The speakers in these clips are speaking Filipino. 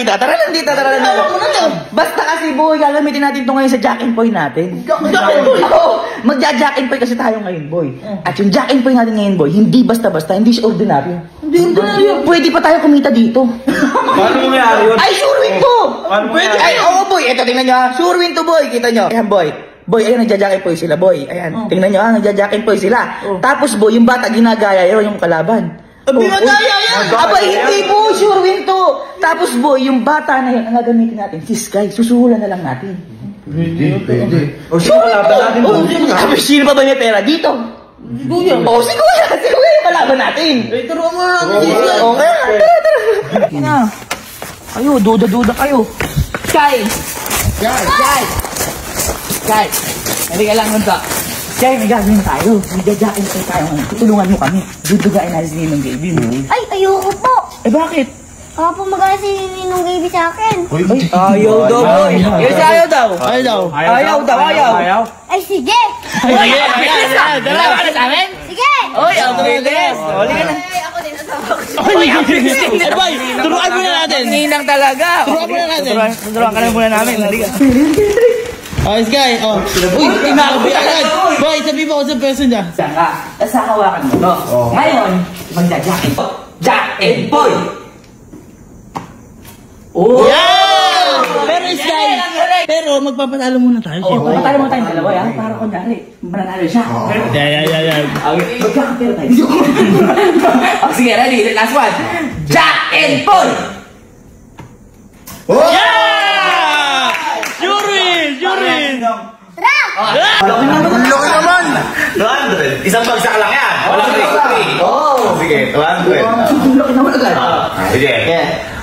dito. Tara lang dito. Basta kasi boy, gagamitin natin ito ngayon sa Jack and Poy natin. Jack and Poy? Oo, magja-Jack and Poy kasi tayo ngayon boy. At yung Jack and Poy natin ngayon boy, hindi basta-basta, hindi siya ordinaryo. Hindi ordinaryo. Pwede pa tayo kumita dito. Paano mo mayari yun? Ay, sure win to! Ay, oo boy, eto tingnan nyo ha. Sure win to boy, kita nyo. Ayan boy. Boy, ayun, nagja-Jack and Poy sila boy. Ayan, tingnan nyo ha, nagja-Jack and Poy sila. Tapos boy, yung bata ginagaya yun yung kalaban. Ginagaya yan! Abay, hindi po, sure win to. Tapos boy, yung bata na yun, ang gagamitin natin, si Sky, susuhulan na lang natin. Pwede. O sino kalaban natin? Sino pa ba may pera dito? Si Kuya. O, si Kuya yung kalaban natin. Turuan mo natin. Okay, tara. Ayo, duda kayo. Sky! Halika lang nun ka. Sky, may gagawin tayo. Magja-Jack and Poy tayo ngayon. Tutulungan mo kami. Dudugain natin si Ninong Gaby. Ay, ayoko po. Eh, bakit? Baka po magana si Ninong Gaby sa akin. Ayaw daw, boy. Ayaw daw. Ayaw. Ay, sige. Ayan. Dala ka na sa amin? Sige. Oy, ang bilis. Halika na. Ako din, asawa ko. Oy, ang bilis. Boy, turuan muna natin. Ninang talaga. Turuan ka na muna namin. Halika. Oh, Sky, oh. Uy, tinakot agad. Boy, sabi mo ko sa person niya. Saan ka? Hawakan mo, no? Ngayon, magja-Jack and Poy. Jack and Poy! Oh! Yeah! Pero Sky, pero magpapatalo muna tayo. Magpapatalo mo tayong dalawa, ya? Para kunyari, mananalo siya. Yeah. Magkakapero tayo. Sige, ready? Last one. Jack and Poy! Yeah! Jurin! Tara! Laki naman! 200. Isang bagsak lang yan. Walang 3. Oh, sige, 200. Laki naman agad. Sige.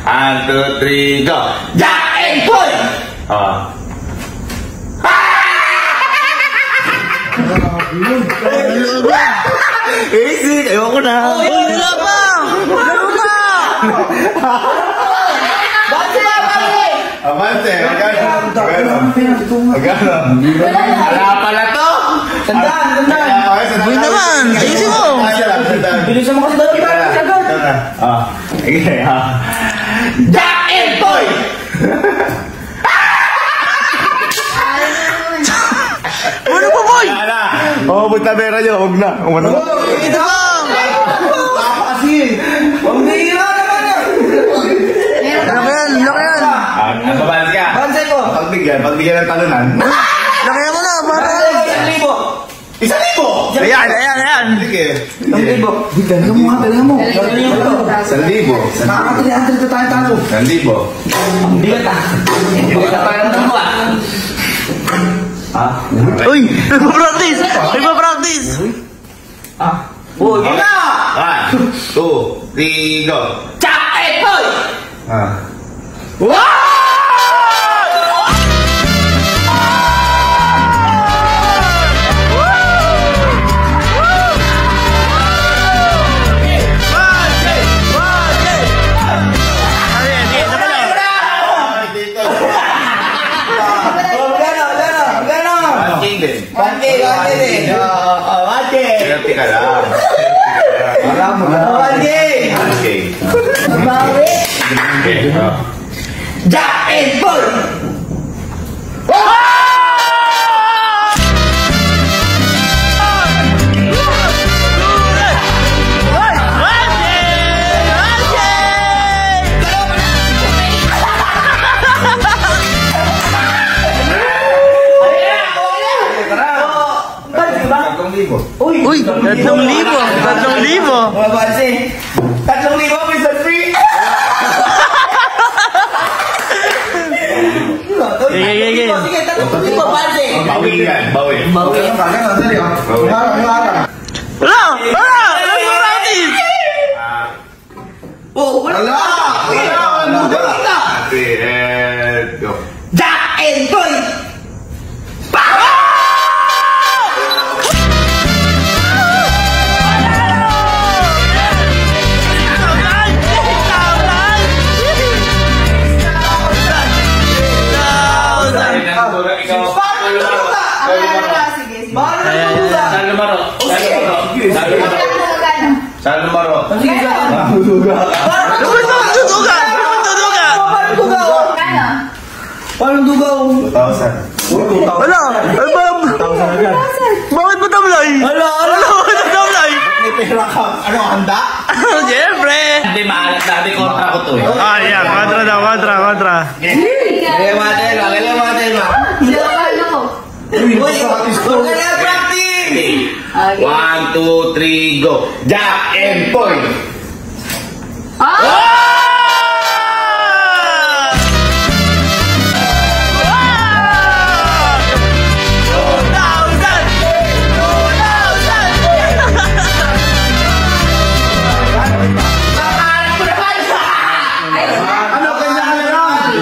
1, 2, 3, go! Jack and Poy! Easy, ayoko na. Wala pa! Avante, magkano? Wala pala to! Tandaan! Uy naman, ayusin mo! Bilisan mo kasi daw kita agad. Sige, Jack and Poy! Ano pa, boy? Oo, puntabera nyo, huwag na. Ito ba? Laki yan. Babalik ka. Bansay ko! Pagbigyan ng talunan. Laki mo na, para. 1,000! Ayan. Sige. 1,000. Dala mo. 1,000. Nakakatili-antili ito tayo. 1,000. Bigat ah. Bigat na tayo ng dalawa. Uy, nagpa-practice. Boy, yun na! 1, 2, 3, go! Jack and Poy! Swerte ka lang. Jack and Poy! Uy, 3,000. Mga bansi, 3,000 is free! Sige. Sige, 3,000 bansi! Bawi yan, bawi. Wala, practice. Wala! Go. Jack and Poy! Saan lumaro? Sige, Tuduga. dugaw. 2,000. Wala! Albab! Bakit mo tamlay? Ala. Bakit mo tamlay? May pera ka. Ano, handa? Siyempre! Hindi, maalat dati kontra ko to eh. Ah, yan. Kontra daw, kontra. Kaya matel ba? Huwag ka na practice! 1, 2, 3, go! Jack and point!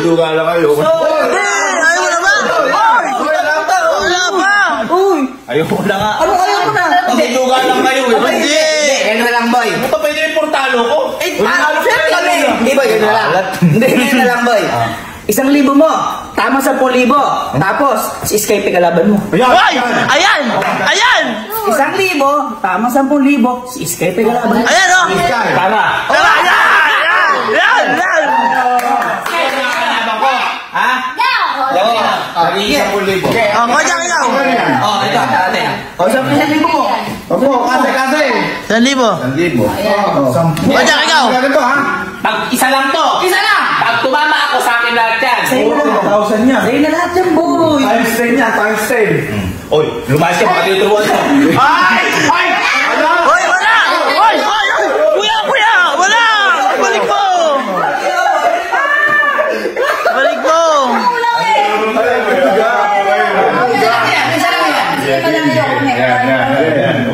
Duga lang kayo. Ayaw mo na ba? Wala pa! Ayaw mo na nga. Ano ayaw mo na? Duga lang kayo eh. Hindi. Ganun na lang, boy. Ito pwede rin portalo ko. Hindi, boy. Ganun na lang. Hindi, ganun na lang, boy. 1,000 mo. Tama 10,000. Tapos, si Skype kalaban mo. Ay! Ayan! 1,000. Tama 10,000. Si Skype kalaban mo. Ayan, oh! Tara. Tara, yan! Ha? Sige. Oh, Kojak, ikaw! Ito, ate. 1,000 mo. Opo, kasi. 1,000. 1,000. Kojak, ikaw! Ganito ha? Pag isa lang to. Isa lang. Pag tumama ako sa akin lahat yan. Sa'yo na lang. 1,000 niya. Sa'yo na lahat yan, boy. Times 10 yan, times 10. Oy, lumayas ka, baka tinuturuan ko. Ay! Ay! Ano? Hoy, wala! Hoy! Kuya! Wala! Balik mo!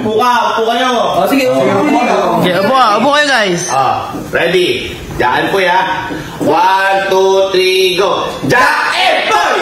Upo kayo. Sige, Okay, upo kayo guys. Ready? Diyan po ya. 1, 2, 3, go. Jack and boy!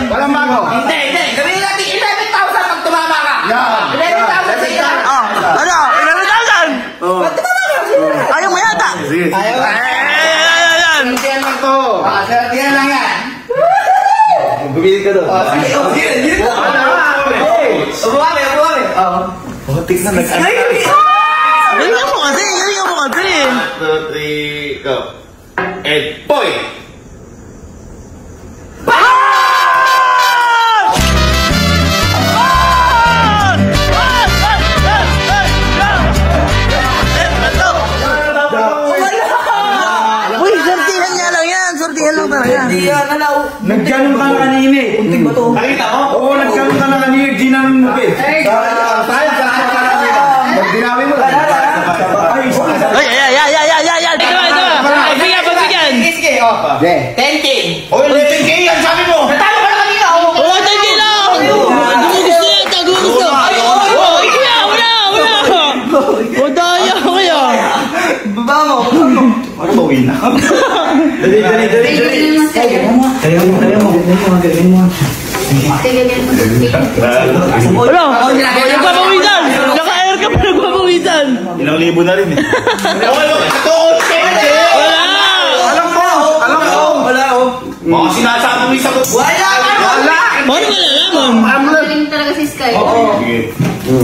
Walang bago. Hindi. Sabihin natin 11,000 pag tumama ka. 11,000 sa iyo. Ano? 11,000? Ayaw mo yata? Ayaw. Ayan! Yan lang to. Yan lang yan. Bumili ka doon. Sige. Ubuha kami. Butik na nag-ano. Galing mo kasi! 1, 2, 3, go. And boy! Uy, sortihan niya lang yan! Sortihan lang talaga. Hindi yan, alaw. Nagganon ka na kanina eh. Kunting ba to? Nakita mo? Oo, nagganon ka na kanina. Ginanon mo eh. Tayo, magdinawi mo lang. Ay! Pagbigyan! Sige. 10K. Oy, 11K yan, sabi mo! Natalo ka na kanina. Oh, thank lang! Hindi mo gusto yan! Tago mo gusto! Ay, kuya! Wala! O, daya kaya! Baba mo. Ano ba win na? Dali. Kaya mo. Wala! Nagpapawisan! Naka-air ka pa nagpapawisan! Ilang libo na rin eh. Wala. Mga sinasabi mo yung sagot. Wala. Paano malalaman? Magaling talaga si Sky. Sige.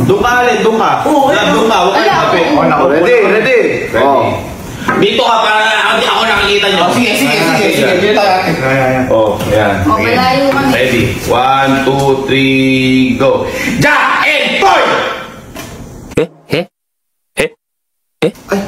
Doon ka ulit, doon ka. Doon ka, huwag kayo kape. Ready. Dito ka para ako nakikita nyo. Sige. Oh, yan. O, malayo kami. Ready. 1, 2, 3, go. Jack and boy! Ay.